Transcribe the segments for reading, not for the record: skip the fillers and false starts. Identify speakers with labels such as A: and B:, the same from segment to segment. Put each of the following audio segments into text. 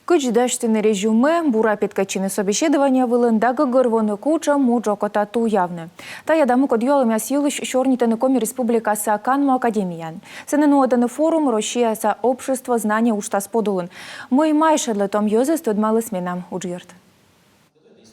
A: Кычдаштыны резюме, бура петкачины собеседования вылындагы гырвоны куча муджокота туявны. Таядамы кодьолымя силыш Шорнитаны Коми Республикасы Аканму Академиян. Сененуаданы форум Россияса общество знания уштас подулын. Мы майше для том юзы студмалы сменам уджирт.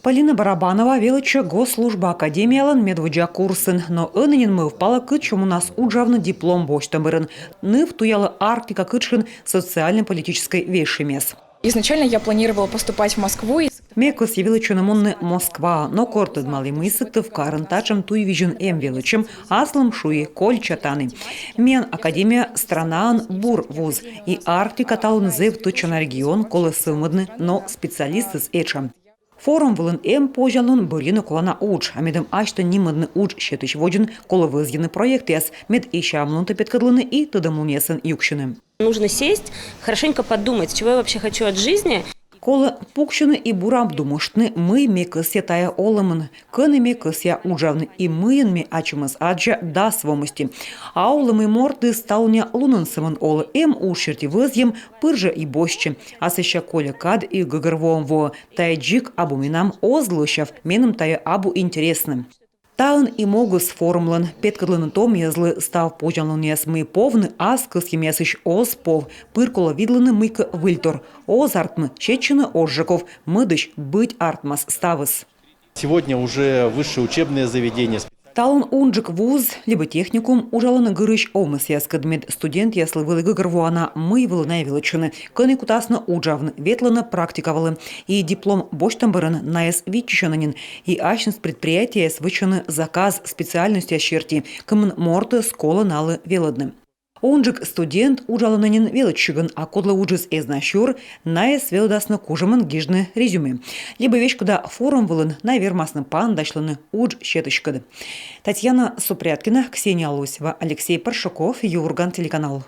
B: Полина Барабанова велича госслужба академиялан медводжа курсын, но ынынен мы впала кычем у нас уджавны диплом боштамырын. Ныв туяла Арктика кычын социально-политической вешемес.
C: Изначально я планировала поступать в Москву.
B: Мекос явиличу намонны Москва, но кортед мали мысыктыв карантачем туй вижен величем, аслым шуи коль чатаны. Мен академия странаан бур вуз, и Арктика талын зев точен регион колы сылмыдны, но специалисты с эчем. Форум вылын пожалун бурины колана уч, а медом ачта нимыдны уч щетыч воден колы вызгины проект яс, мед ища амнунта петкадлыны и тыдамлунесен юкшины.
D: Нужно сесть, хорошенько подумать, чего я вообще хочу от жизни.
B: Колы пукшины и бурам думаштны мы мекыс я тая олымын, кыны мекыс я уджавны и мыйын ме ачымыз аджа да свомости. А олымы морды сталня лунансымын олы ушерти вызьем пыржа и бощи. А сыща коля кад и гыгырвом во тая джик абу минам озлущав, меным тая абу интересным. Таын и могус формлан, петкадлын том езлы став пожалун яс мы повны аскыс емесыш оз пов, пыркола видлыны мыка выльтор, оз артмы, чечины ожжаков, мыдыш быть артмас ставыс.
E: Сегодня уже высшее учебное заведение.
B: Талон унджик вуз, либо техникум, ужаланы гырыш омыс яскадмед студент яслы вылы гыгырвуана мы вылынай величины, кыны кутасны уджавны, ветланы практиковалы, и диплом боштамбырын наэс витчишананин, и ачнс предприятия свычаны заказ специальности ощерти, кымын морты скола налы веладны. Унджик студент уджалананин величиган, а кодлы уджис эзнащур, наэс велдасны кужамын гижны резюме. Либо вещь, куда форум вылын навермасны пан дашланы удж щеточкады. Татьяна Супряткина, Ксения Лосева, Алексей Паршаков, Юрган, телеканал.